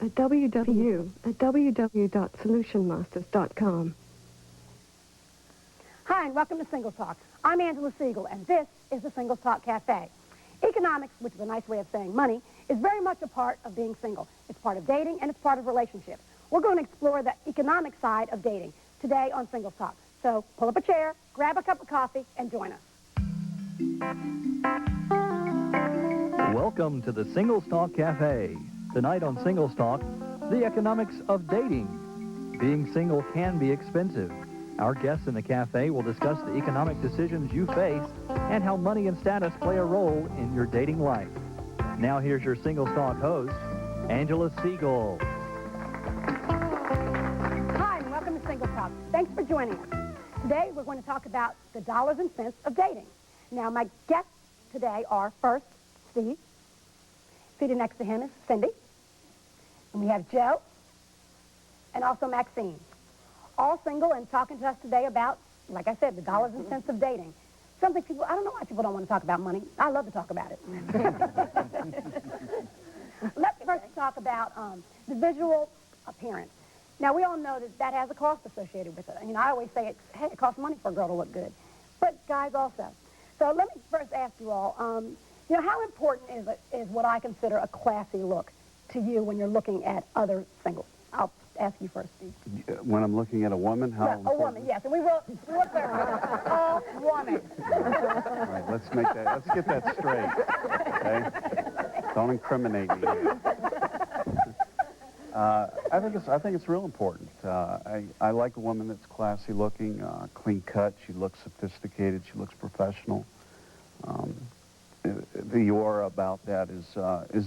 at www.solutionmasters.com. Hi, and welcome to Singles Talk. I'm Angela Siegel, and this is the Singles Talk Cafe. Economics, which is a nice way of saying money, is very much a part of being single. It's part of dating, and it's part of relationships. We're going to explore the economic side of dating today on Singles Talk. So pull up a chair, grab a cup of coffee, and join us. Welcome to the SingelsTalk Cafe. Tonight on SingelsTalk, the economics of dating. Being single can be expensive. Our guests in the cafe will discuss the economic decisions you face and how money and status play a role in your dating life. Now here's your SingelsTalk host, Angela Siegel. Hi, and welcome to Singles Talk. Thanks for joining us. Today, we're going to talk about the dollars and cents of dating. Now, my guests today are first, Steve. Seated next to him is Cindy. And we have Joe. And also Maxine. All single and talking to us today about, like I said, the dollars and cents of dating. Something people, I don't know why people don't want to talk about money. I love to talk about it. Let's first talk about the visual appearance. Now, we all know that that has a cost associated with it. You know, I always say, hey, it costs money for a girl to look good. But guys also. So let me first ask you all, you know, how important is what I consider a classy look to you when you're looking at other singles? I'll ask you first, Steve. When I'm looking at a woman, how A woman, yes. And we will clarify. A woman. All right, let's get that straight, okay? Don't incriminate me. I think it's real important. I like a woman that's classy looking, clean cut. She looks sophisticated. She looks professional. The aura about that is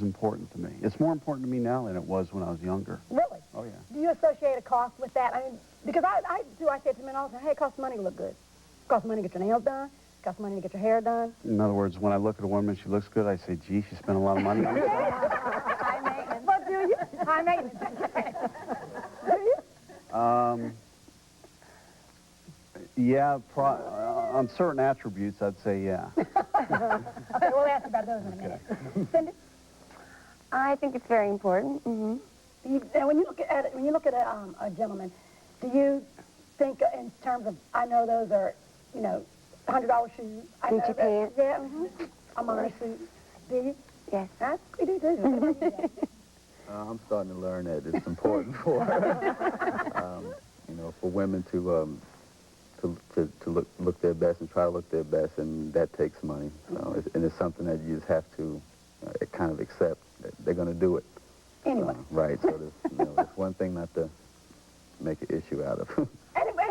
important to me. It's more important to me now than it was when I was younger. Really? Oh, yeah. Do you associate a cost with that? I mean, because I say to men all the time, hey, it costs money to look good. It costs money to get your nails done. It costs money to get your hair done. In other words, when I look at a woman, she looks good, I say, gee, she spent a lot of money on herself. High maintenance. What do you? High maintenance. Do you? Yeah, on certain attributes, I'd say yeah. Okay, we'll ask about those in a minute. Cindy? I think it's very important. And when you look at a gentleman, do you think in terms of, I know those are, you know, $100 shoes. Gucci pants. Yeah, Armani suits. Do you? Yes. We do too. I'm starting to learn that it's important for, you know, for women to look their best and try to look their best, and that takes money. So and it's something that you just have to kind of accept that they're going to do it. Anyway. Right. So it's one thing not to make an issue out of. And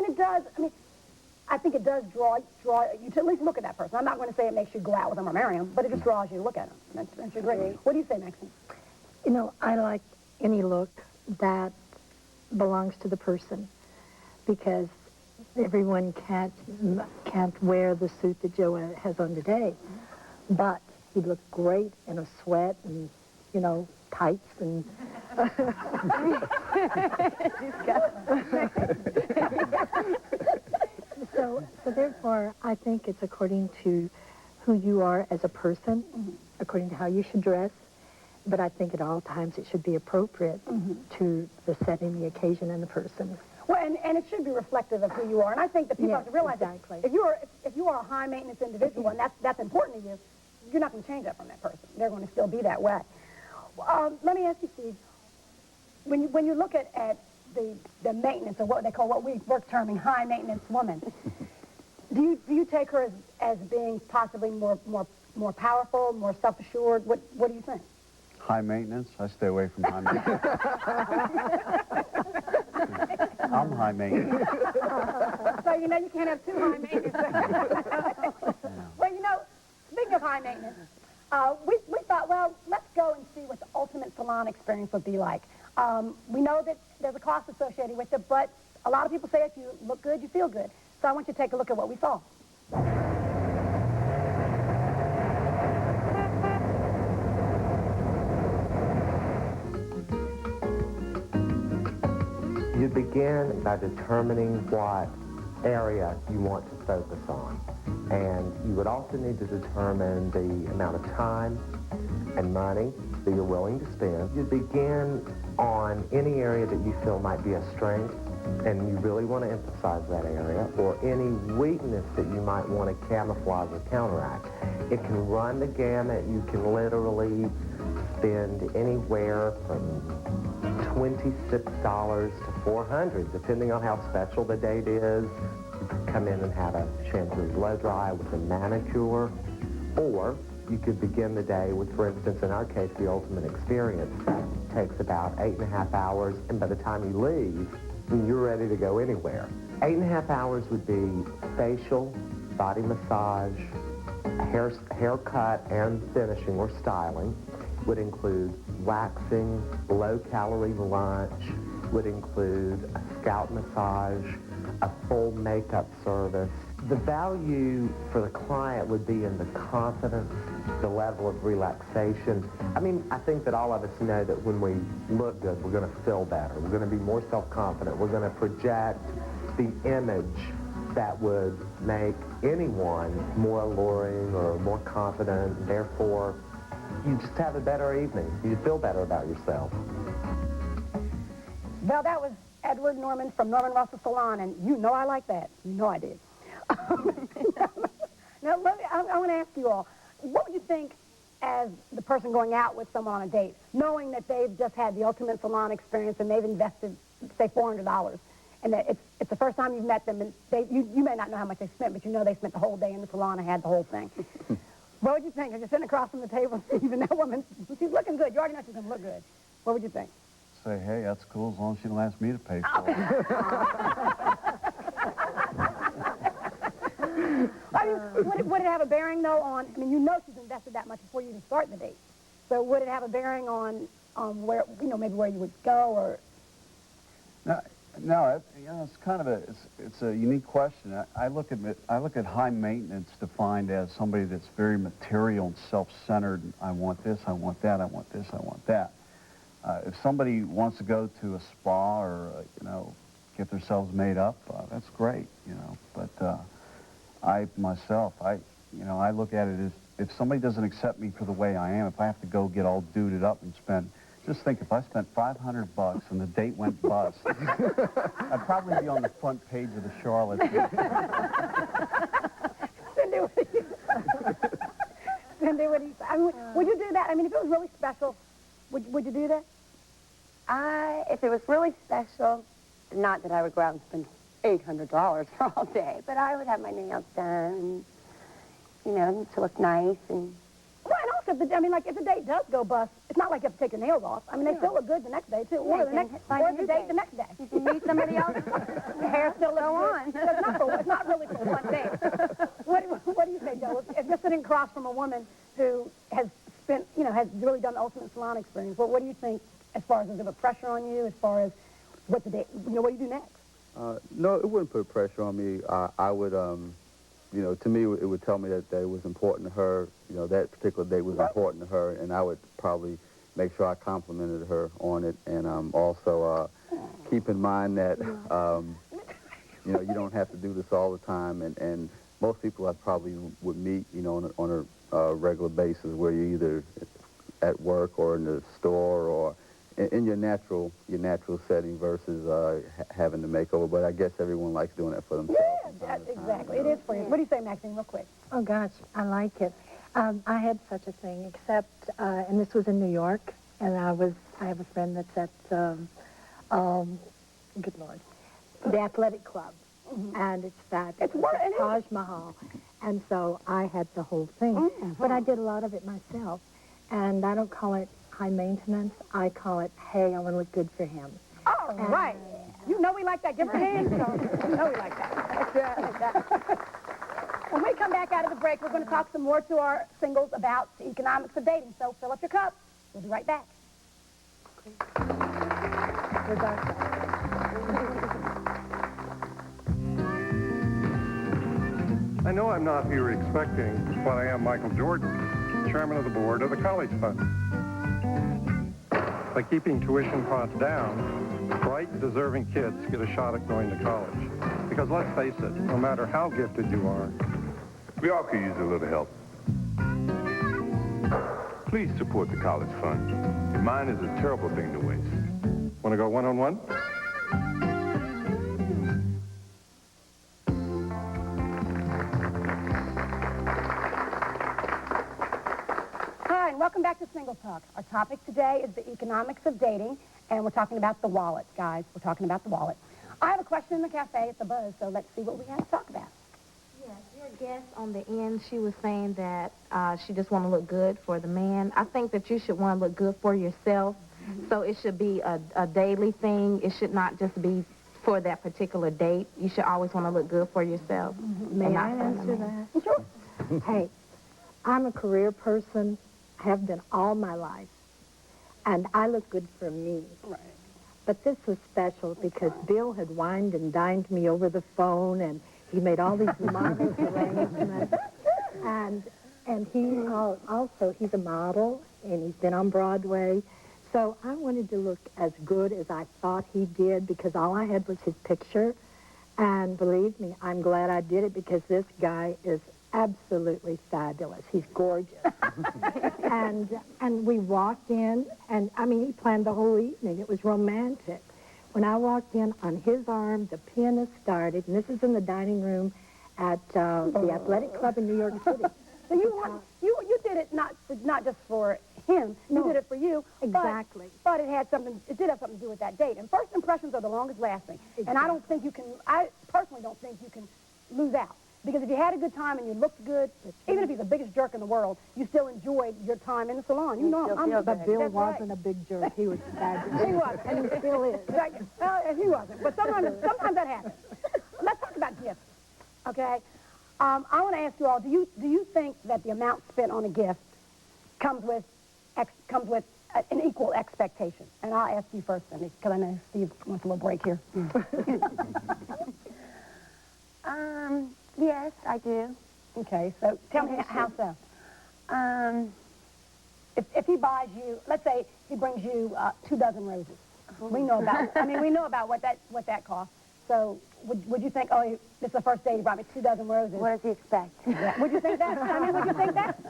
it does. I mean, I think it does draw you to at least look at that person. I'm not going to say it makes you go out with them or marry them, but it just draws you to look at them. That's great. What do you say, Maxine? You know, I like any look that belongs to the person, because everyone can't wear the suit that Joe has on today, but he'd look great in a sweat and, you know, tights and... So therefore, I think it's according to who you are as a person, according to how you should dress, but I think at all times it should be appropriate to the setting, the occasion, and the person. Well, and it should be reflective of who you are. And I think that people have to realize exactly. that if you are a high-maintenance individual, and that's important to you, you're not going to change that from that person. They're going to still be that way. Let me ask you, Steve, when you look at the maintenance, or what we're terming high-maintenance woman, do you take her as being possibly more powerful, more self-assured? What do you think? High maintenance? I stay away from high maintenance. I'm high maintenance. So, you know, you can't have two high maintenance. Well, you know, speaking of high maintenance, we thought, well, let's go and see what the ultimate salon experience would be like. We know that there's a cost associated with it, but a lot of people say if you look good, you feel good. So I want you to take a look at what we saw. You begin by determining what area you want to focus on. And you would also need to determine the amount of time and money that you're willing to spend. You begin on any area that you feel might be a strength, and you really want to emphasize that area, or any weakness that you might want to camouflage or counteract. It can run the gamut. You can literally spend anywhere from $26 to $400, depending on how special the date is. You could come in and have a shampoo and blow dry with a manicure, or you could begin the day with, for instance, in our case, the Ultimate Experience. It takes about 8.5 hours, and by the time you leave, you're ready to go anywhere. 8.5 hours would be facial, body massage, haircut and finishing or styling, would include waxing, low-calorie lunch, would include a scalp massage, a full makeup service. The value for the client would be in the confidence, the level of relaxation. I mean, I think that all of us know that when we look good, we're going to feel better. We're going to be more self-confident. We're going to project the image that would make anyone more alluring or more confident. Therefore, you just have a better evening. You feel better about yourself. Well, that was Edward Norman from Norman Russell Salon, and you know I like that. You know I did. Now, I want to ask you all, what would you think as the person going out with someone on a date, knowing that they've just had the Ultimate Salon experience and they've invested, say, $400, and that it's the first time you've met them, and you may not know how much they spent, but you know they spent the whole day in the salon and had the whole thing. What would you think? As you're sitting across from the table, even that woman, she's looking good. You already know she's going to look good. What would you think? Say, hey, that's cool as long as she don't ask me to pay for it. I mean, would it have a bearing, though, on, I mean, you know she's invested that much before you even start the date. So would it have a bearing on where, you know, maybe where you would go, or? No, you know, it's kind of it's a unique question. I look at high maintenance defined as somebody that's very material and self-centered. I want this, I want that, I want this, I want that. If somebody wants to go to a spa or, you know, get themselves made up, that's great, you know. But I look at it as if somebody doesn't accept me for the way I am, if I have to go get all duded up and spend, just think, if I spent $500 and the date went bust, I'd probably be on the front page of the Charlotte. Cindy, what do you say? I mean, would you do that? I mean, if it was really special, would you do that? If it was really special, not that I would go out and spend $800 for all day, but I would have my nails done, you know, to look nice. And well, and also, I mean, like, if the date does go bust, it's not like you have to take your nails off. I mean, they still look good the next day, too, or the date the next day. You can meet somebody else. The hair still looks on. So it's not really for one day. What do you say, Joe? If you're sitting across from a woman who has spent, you know, has really done the Ultimate Salon experience, what do you think as far as, is there a pressure on you as far as what the date, you know, what do you do next? No, it wouldn't put pressure on me. I would, you know, to me, it would tell me that it was important to her. You know, that particular date was important to her, and I would probably make sure I complimented her on it, and also keep in mind that, you know, you don't have to do this all the time, and most people I probably would meet, you know, on a regular basis, where you're either at work or in the store or in your natural setting versus having the makeover. But I guess everyone likes doing it for themselves. Yeah, exactly. It is for you. What do you say, Maxine, real quick? Oh, gosh, I like it. I had such a thing, except, and this was in New York, and I have a friend that's at, good Lord, the Athletic Club, and it's Taj Mahal, and so I had the whole thing, but I did a lot of it myself, and I don't call it high maintenance. I call it, hey, I want to look good for him. All right. You know we like that. Give her a hand. You know we like that. That's right. When we come back out of the break, we're going to talk some more to our singles about the economics of dating. So fill up your cup. We'll be right back. We're back. I know I'm not here expecting, but I am Michael Jordan, chairman of the board of the College Fund. By keeping tuition costs down, bright, deserving kids get a shot at going to college. Because let's face it, no matter how gifted you are, we all could use a little help. Please support the college fund. Mine is a terrible thing to waste. Want to go one-on-one? Hi, and welcome back to Single Talk. Our topic today is the economics of dating, and we're talking about the wallet, guys. We're talking about the wallet. I have a question in the cafe at the Buzz, so let's see what we have to talk about. Yes, your guest on the end, she was saying that she just want to look good for the man. I think that you should want to look good for yourself, so it should be a daily thing. It should not just be for that particular date. You should always want to look good for yourself. May I answer that? Sure. Hey, I'm a career person, have been all my life, and I look good for me. Right. But this was special because Bill had wined and dined me over the phone, and he made all these marvelous arrangements. And he also, he's a model, and he's been on Broadway. So I wanted to look as good as I thought he did because all I had was his picture. And believe me, I'm glad I did it because this guy is absolutely fabulous. He's gorgeous. and we walked in, and I mean, he planned the whole evening. It was romantic. When I walked in, on his arm, the pianist started, and this is in the dining room at the Athletic Club in New York City. So you did it not just for him. No. You did it for you. Exactly. But it did have something to do with that date. And first impressions are the longest lasting. Exactly. And I personally don't think you can lose out. Because if you had a good time and you looked good, even if he's the biggest jerk in the world, you still enjoyed your time in the salon. You know, but Bill wasn't a big jerk. He was fabulous. He was. And he still is. Well, he wasn't. But sometimes that happens. Let's talk about gifts, okay? I want to ask you all, do you think that the amount spent on a gift comes with an equal expectation? And I'll ask you first, Cindy, because I know Steve wants a little break here. Yes, I do. Okay, so tell me how so. If he buys you, let's say he brings you 2 dozen roses. We know about what that costs. So would you think, oh, this is the first day he brought me 2 dozen roses? What does he expect? Yeah. Would you think that? I mean, would you think that?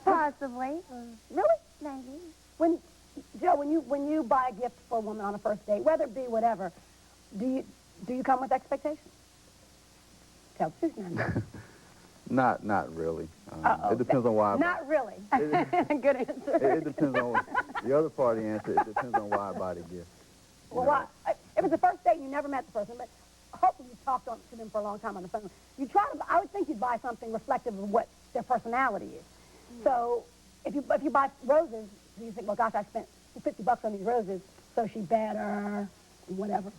Possibly. Really? Maybe. Joe, when you buy a gift for a woman on a first date, whether it be whatever, do you come with expectations? Tell the truth now. Not really. It depends on why. Not really. Good answer. It depends on the other part of the answer. It depends on why I buy the gift. Well, if it's a first date and you never met the person, but hopefully you talked to them for a long time on the phone, I would think you'd buy something reflective of what their personality is. So if you buy roses, you think, well, gosh, I spent $50 on these roses, so she better whatever.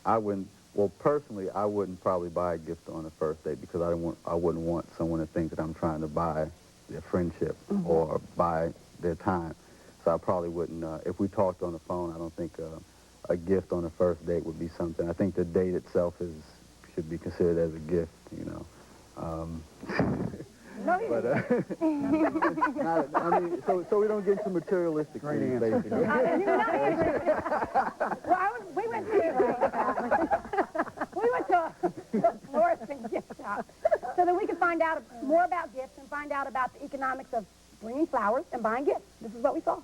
I wouldn't. Well, personally, I wouldn't probably buy a gift on a first date because I wouldn't want someone to think that I'm trying to buy their friendship or buy their time. So I probably wouldn't. If we talked on the phone, I don't think a gift on a first date would be something. I think the date itself should be considered as a gift, you know. No, but I mean, so we don't get into materialistic things, basically. We went to a florist and gift shop so that we could find out more about gifts and find out about the economics of bringing flowers and buying gifts. This is what we saw.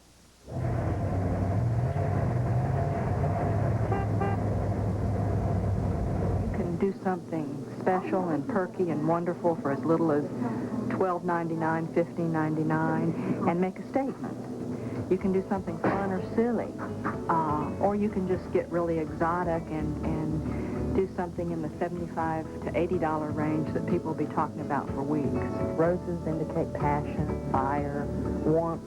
You can do something special and perky and wonderful for as little as $12.99, $15.99, and make a statement. You can do something fun or silly, or you can just get really exotic and do something in the $75 to $80 range that people will be talking about for weeks. Roses indicate passion, fire, warmth,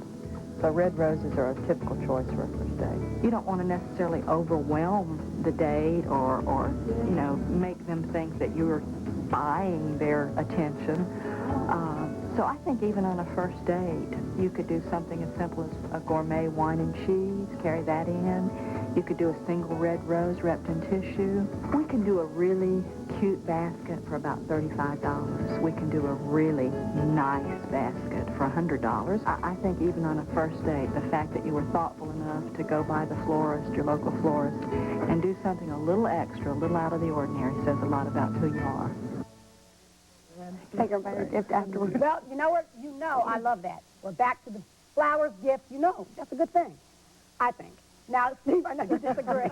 so red roses are a typical choice for a first date. You don't want to necessarily overwhelm the date or you know, make them think that you're buying their attention. So I think even on a first date, you could do something as simple as a gourmet wine and cheese, carry that in. You could do a single red rose wrapped in tissue. We can do a really cute basket for about $35. We can do a really nice basket for $100. I think even on a first date, the fact that you were thoughtful enough to go by the florist, your local florist, and do something a little extra, a little out of the ordinary says a lot about who you are. Take her by her gift afterwards. Well, you know what? You know I love that. We're back to the flowers, gift. You know, that's a good thing, I think. Now, Steve, I know you disagree.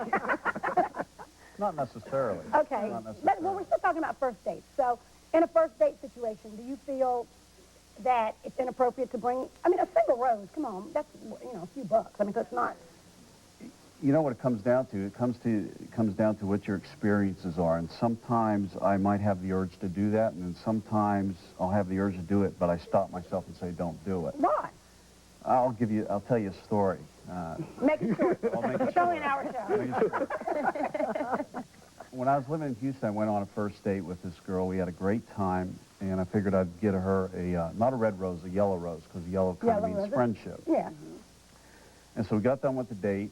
Not necessarily. Okay. Not necessarily. Well, we're still talking about first dates. So, in a first date situation, do you feel that it's inappropriate to bring, I mean, a single rose, come on, that's, you know, a few bucks. I mean, that's not. You know what it comes down to? It comes down to what your experiences are. And sometimes I might have the urge to do that, and then sometimes I'll have the urge to do it, but I stop myself and say, don't do it. Why? I'll tell you a story. Make it short. I'll make it It's only an hour show. Make it short. When I was living in Houston, I went on a first date with this girl. We had a great time, and I figured I'd get her not a red rose, a yellow rose, because yellow kind of means rose. friendship. Yeah. And so we got done with the date,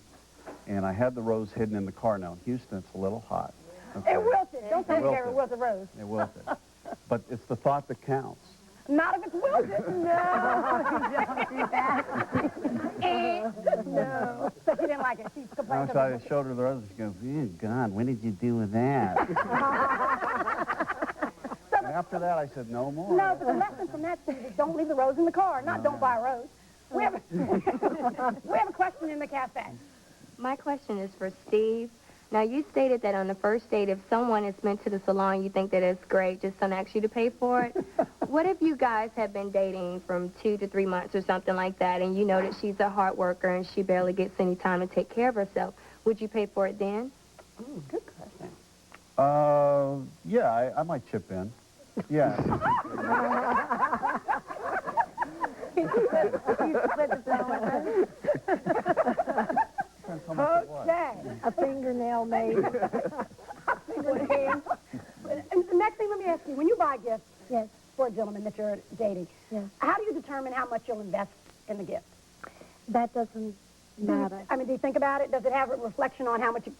and I had the rose hidden in the car. Now, in Houston, it's a little hot. Okay? It wilted. Don't tell me Wilted. it wilted rose. It wilted. But it's the thought that counts. Not if it's wilted. No. Don't do that. No. So she didn't like it. She complained. So I showed her the rose, and she goes, "Oh, God, what did you do with that?" And after that, I said, no more. No, but the lesson from that, Steve, is don't leave the rose in the car, not don't buy a rose. We have a question in the cafe. My question is for Steve. Now, you stated that on the first date, if someone is meant to the salon, you think that it's great, just don't ask you to pay for it. What if you guys have been dating from 2 to 3 months or something like that, and you know that she's a hard worker and she barely gets any time to take care of herself? Would you pay for it then? Good question. Yeah, I might chip in. Yeah. Okay. A fingernail made. And the next thing, let me ask you, when you buy gifts for a gentleman that you're dating, how do you determine how much you'll invest in the gift? That doesn't matter. I mean, do you think about it? Does it have a reflection on how much you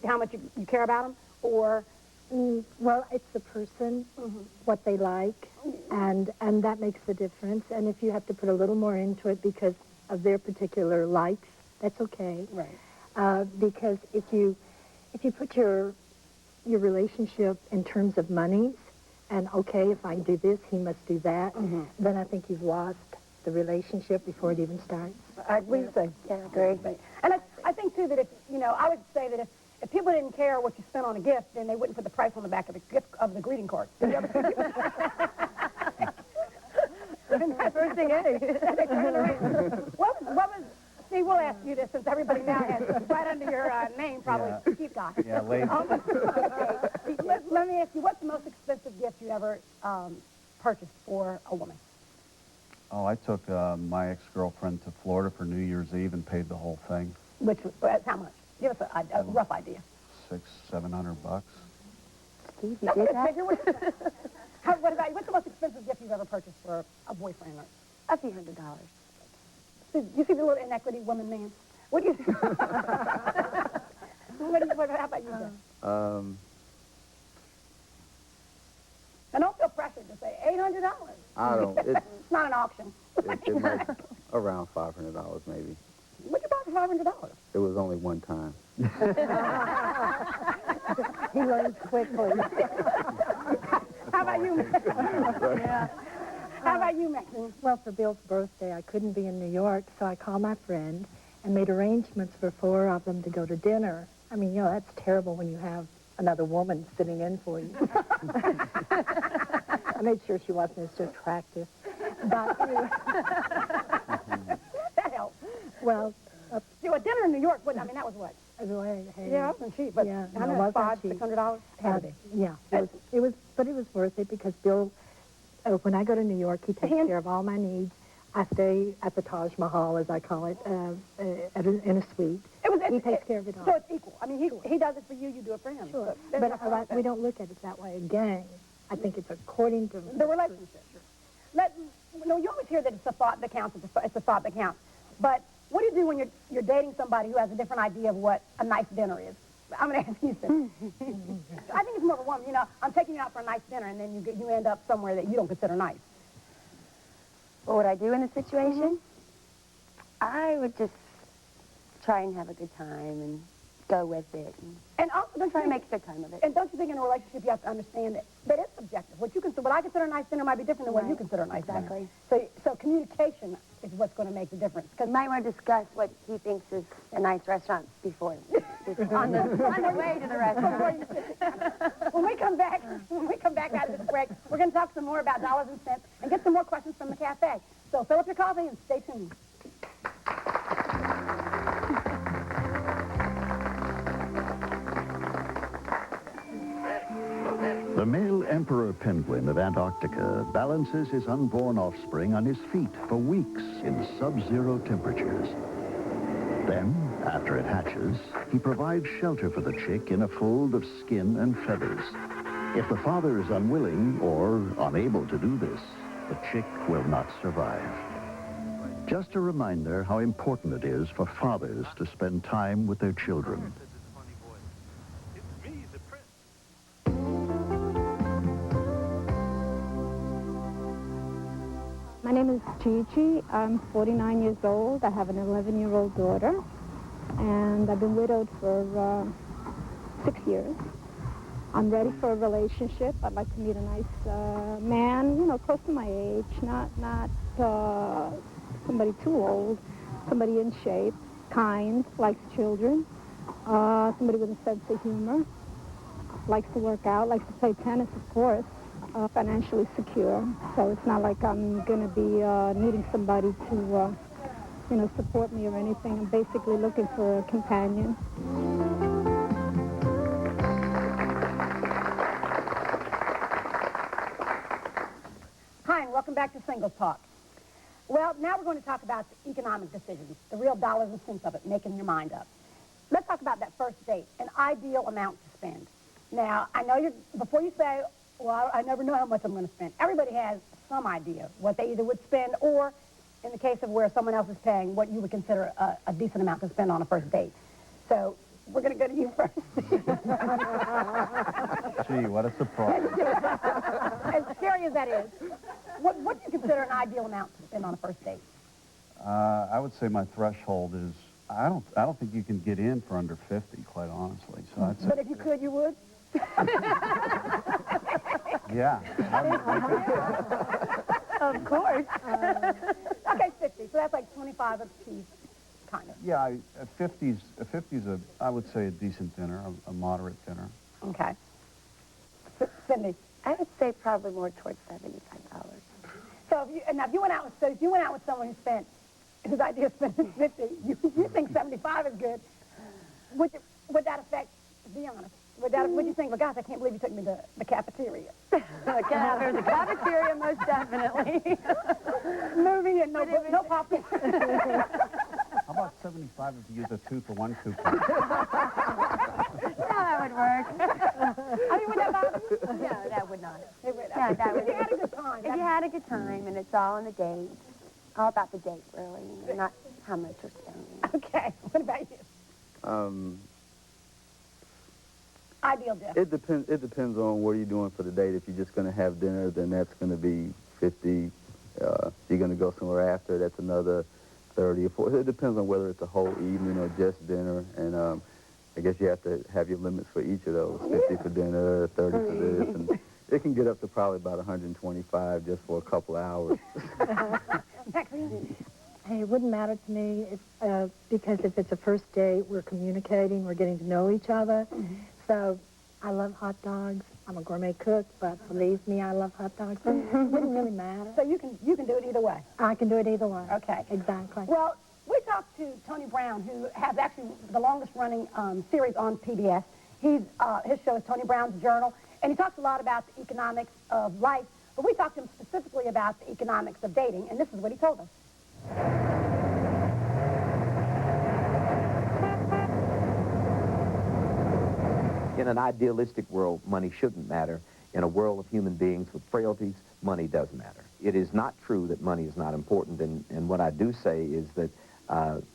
care about them? Or well, it's the person, what they like, and that makes the difference. And if you have to put a little more into it because of their particular likes, that's okay. Right. Because if you put your relationship in terms of monies, and okay, if I do this, he must do that, then I think you've lost the relationship before it even starts. I agree. Yeah, I agree. And I think too that if I would say that if people didn't care what you spent on a gift, then they wouldn't put the price on the back of the gift of the greeting card. Did you ever see that? First thing, what was? Steve, we'll ask you this since everybody now has right under your name, probably Chief Guy. Yeah, lady. Let me ask you, what's the most expensive gift you ever purchased for a woman? Oh, I took my ex-girlfriend to Florida for New Year's Eve and paid the whole thing. Which, how much? Give us a rough idea. $600-700. Steve, you did that? What about you? What's the most expensive gift you've ever purchased for a boyfriend? A few $100. Do you see the little inequity, woman, man? What do you think? How about you, Jeff? And don't feel pressured to say $800. I don't. It's not an auction. It might around $500 maybe. What'd you buy for $500? It was only one time. He learns quickly. How about you, Yeah. How about you, Maxine? Well, for Bill's birthday, I couldn't be in New York, so I called my friend and made arrangements for 4 of them to go to dinner. I mean, that's terrible when you have another woman sitting in for you. I made sure she wasn't as attractive. But anyway. That helped. Well, a dinner in New York, that was what? Yeah, it wasn't cheap, but yeah, I know it wasn't $500, cheap. $600. Had to be. Yeah, it was worth it because Bill, when I go to New York, he takes care of all my needs. I stay at the Taj Mahal, as I call it, in a suite. He takes care of it all. So it's equal. I mean, he does it for you, you do it for him. Sure, So but we don't look at it that way. Again, I think it's according to the relationship. You always hear that it's the thought that counts. It's the thought that counts. But what do you do when you're dating somebody who has a different idea of what a nice dinner is? I'm going to ask you this. I think it's more of a woman. I'm taking you out for a nice dinner, and then you end up somewhere that you don't consider nice. What would I do in the situation? I would just try and have a good time and go with it. And also, don't Try you to think, make a good time of it. and don't you think in a relationship you have to understand that it's subjective. What I consider a nice dinner might be different than what you Right. consider a nice Exactly. dinner. So communication is what's going to make the difference. Because you might want to discuss what he thinks is a nice restaurant before on the way to the restaurant. When we come back out of this break, we're going to talk some more about dollars and cents and get some more questions from the cafe. So fill up your coffee and stay tuned. The male emperor penguin of Antarctica balances his unborn offspring on his feet for weeks in sub-zero temperatures. Then, after it hatches, he provides shelter for the chick in a fold of skin and feathers. If the father is unwilling or unable to do this, the chick will not survive. Just a reminder how important it is for fathers to spend time with their children. My name is Gigi. I'm 49 years old. I have an 11-year-old daughter, and I've been widowed for 6 years. I'm ready for a relationship. I'd like to meet a nice man, you know, close to my age, not somebody too old, somebody in shape, kind, likes children, somebody with a sense of humor, likes to work out, likes to play tennis, of course. Financially secure, so it's not like I'm going to be needing somebody to, you know, support me or anything. I'm basically looking for a companion. Hi, and welcome back to Singles Talk. Well, now we're going to talk about the economic decisions, the real dollars and cents of it, making your mind up. Let's talk about that first date, an ideal amount to spend. Now, I know before you say, well, I never know how much I'm going to spend. Everybody has some idea what they either would spend or, in the case of where someone else is paying, what you would consider a decent amount to spend on a first date. So we're going to go to you first. Gee, what a surprise. As scary as that is, what do you consider an ideal amount to spend on a first date? I would say my threshold is, I don't think you can get in for under 50, quite honestly. So I'd say, But if you could, you would? yeah. Of course. Okay, 50. So that's like 25 a piece, kind of. Yeah, a 50's I would say a decent dinner, a moderate dinner. Okay. Cindy? I would say probably more towards $75. So if you went out with someone whose idea of spending 50, you think 75 is good, would that affect, to be honest, would you think, well, gosh, I can't believe you took me to the cafeteria? The cafeteria, most definitely. Movie and no popcorn. How about 75 if you use a 2-for-1 coupon? Yeah, that would work. I mean, would that bother you? No, that would not. Yeah, that would. If you had a good time. If you had a good time and it's all on the date, all about the date, really, not how much you're spending. Okay. What about you? Ideal dinner. It depends on what you're doing for the date. If you're just going to have dinner, then that's going to be 50. If you're going to go somewhere after, that's another 30 or 40. It depends on whether it's a whole evening or just dinner. And I guess you have to have your limits for each of those. 50 for dinner, 30 for this. And it can get up to probably about 125 just for a couple of hours. Hey, it wouldn't matter to me because if it's a first date, we're communicating, we're getting to know each other. Mm-hmm. So I love hot dogs. I'm a gourmet cook, but believe me, I love hot dogs. It wouldn't really matter. So you can do it either way. I can do it either way. Okay. Exactly. Well, we talked to Tony Brown, who has actually the longest-running series on PBS. His show is Tony Brown's Journal, and he talks a lot about the economics of life, but we talked to him specifically about the economics of dating, and this is what he told us. In an idealistic world, money shouldn't matter. In a world of human beings with frailties, money does matter. It is not true that money is not important, and what I do say is that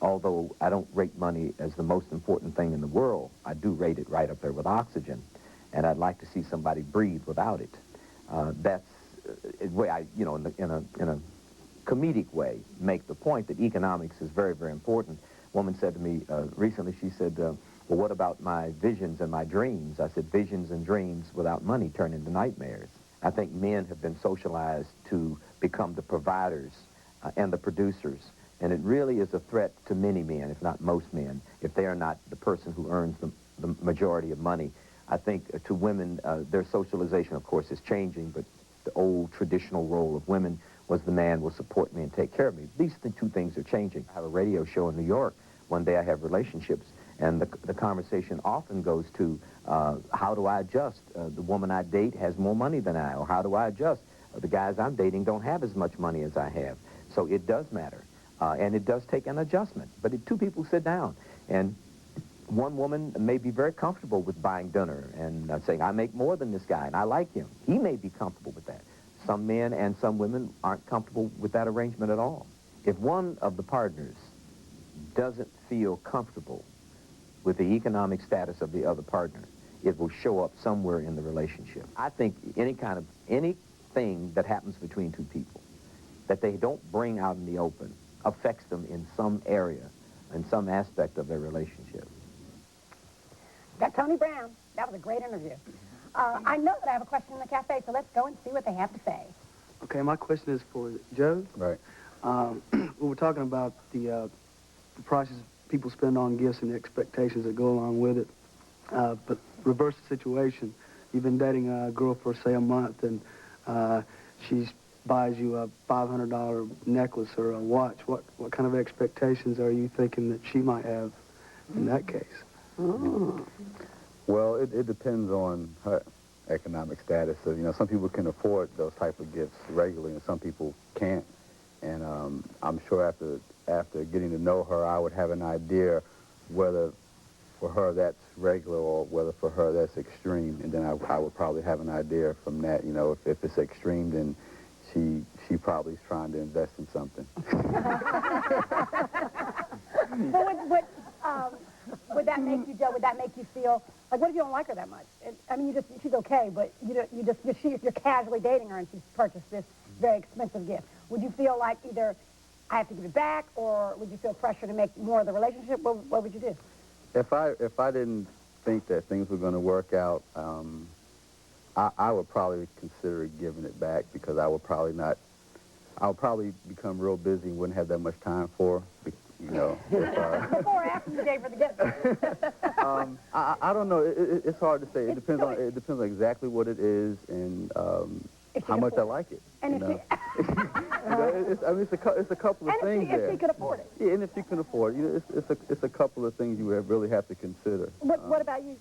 although I don't rate money as the most important thing in the world, I do rate it right up there with oxygen, and I'd like to see somebody breathe without it. That's the way I, you know, in a comedic way, make the point that economics is very, very important. A woman said to me recently, she said, Well, what about my visions and my dreams? I said, visions and dreams without money turn into nightmares. I think men have been socialized to become the providers and the producers. And it really is a threat to many men, if not most men, if they are not the person who earns the majority of money. I think to women, their socialization, of course, is changing, but the old traditional role of women was the man will support me and take care of me. These two things are changing. I have a radio show in New York. One day I have relationships, and the conversation often goes to how do I adjust? The woman I date has more money than I, or how do I adjust? The guys I'm dating don't have as much money as I have. So it does matter, and it does take an adjustment. But if two people sit down, and one woman may be very comfortable with buying dinner and saying, I make more than this guy, and I like him. He may be comfortable with that. Some men and some women aren't comfortable with that arrangement at all. If one of the partners doesn't feel comfortable with the economic status of the other partner, it will show up somewhere in the relationship. I think anything that happens between two people that they don't bring out in the open affects them in some area, in some aspect of their relationship. Got Tony Brown. That was a great interview. I know that I have a question in the cafe, so let's go and see what they have to say. Okay, my question is for Joe. Right. We were talking about the prices people spend on gifts and the expectations that go along with it. But reverse the situation. You've been dating a girl for, say, a month, and she buys you a $500 necklace or a watch. What kind of expectations are you thinking that she might have in that case? Mm. Well, it depends on her economic status. So, you know, some people can afford those type of gifts regularly, and some people can't. And I'm sure after getting to know her, I would have an idea whether for her that's regular or whether for her that's extreme. And then I would probably have an idea from that. You know, if it's extreme, then she probably is trying to invest in something. Would that make you, Joe? Would that make you feel like, what if you don't like her that much? I mean, she's okay, but you're casually dating her and she's purchased this very expensive gift. Would you feel like either I have to give it back, or would you feel pressure to make more of the relationship? What would you do? If I didn't think that things were going to work out, I would probably consider giving it back, because I would probably become real busy and wouldn't have that much time for her. You know, before or after you gave her the gift? I don't know. It's hard to say. It depends on exactly what it is and how much I like it. And if she, it's a couple of things there. If she could afford it. Yeah, and if she can afford it, you know, it's a couple of things you really have to consider. What about you,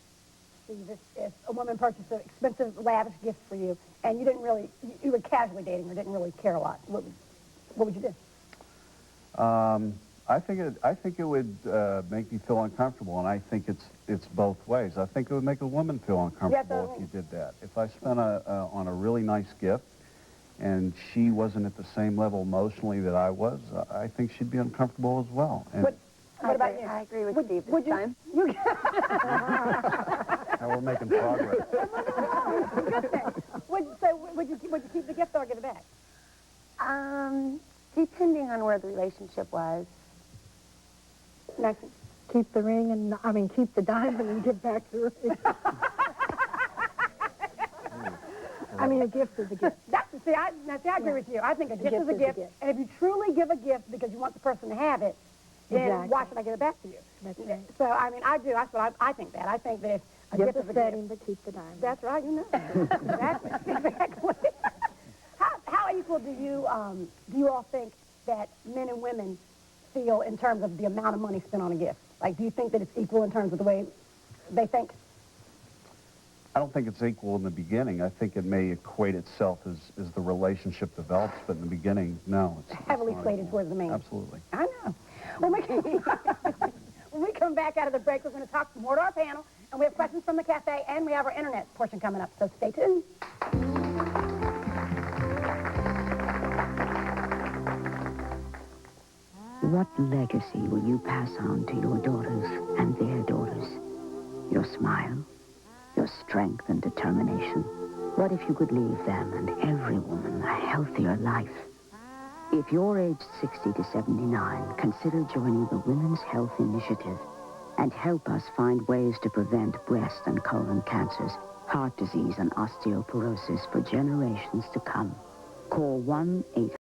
Steve? If a woman purchased an expensive, lavish gift for you, and you were casually dating her, didn't really care a lot, what would you do? I think it would make me feel uncomfortable, and I think it's both ways. I think it would make a woman feel uncomfortable if you did that. If I spent on a really nice gift, and she wasn't at the same level emotionally that I was, I think she'd be uncomfortable as well. And what about you? I agree with Steve this time. and we're making progress. Would you keep the gift or give it back? Depending on where the relationship was. Next. Keep the ring and, keep the diamond and give back the ring. A gift is a gift. I agree with you. I think a gift is a gift. And if you truly give a gift because you want the person to have it, then why should I give it back to you? That's right. So, I do. That's what I think that. I think that if a gift is a setting, gift, but keep the diamond. That's right, you know. Exactly. How equal do you all think that men and women feel in terms of the amount of money spent on a gift? Like, do you think that it's equal in terms of the way they think? I don't think it's equal in the beginning. I think it may equate itself as the relationship develops, but in the beginning, no. It's heavily slated towards the man. Absolutely. I know. When we come back out of the break, we're going to talk more to our panel, and we have questions from the cafe, and we have our internet portion coming up, so stay tuned. What legacy will you pass on to your daughters and their daughters? Your smile, your strength and determination. What if you could leave them and every woman a healthier life? If you're aged 60 to 79, consider joining the Women's Health Initiative. and help us find ways to prevent breast and colon cancers, heart disease, and osteoporosis for generations to come. Call 1-800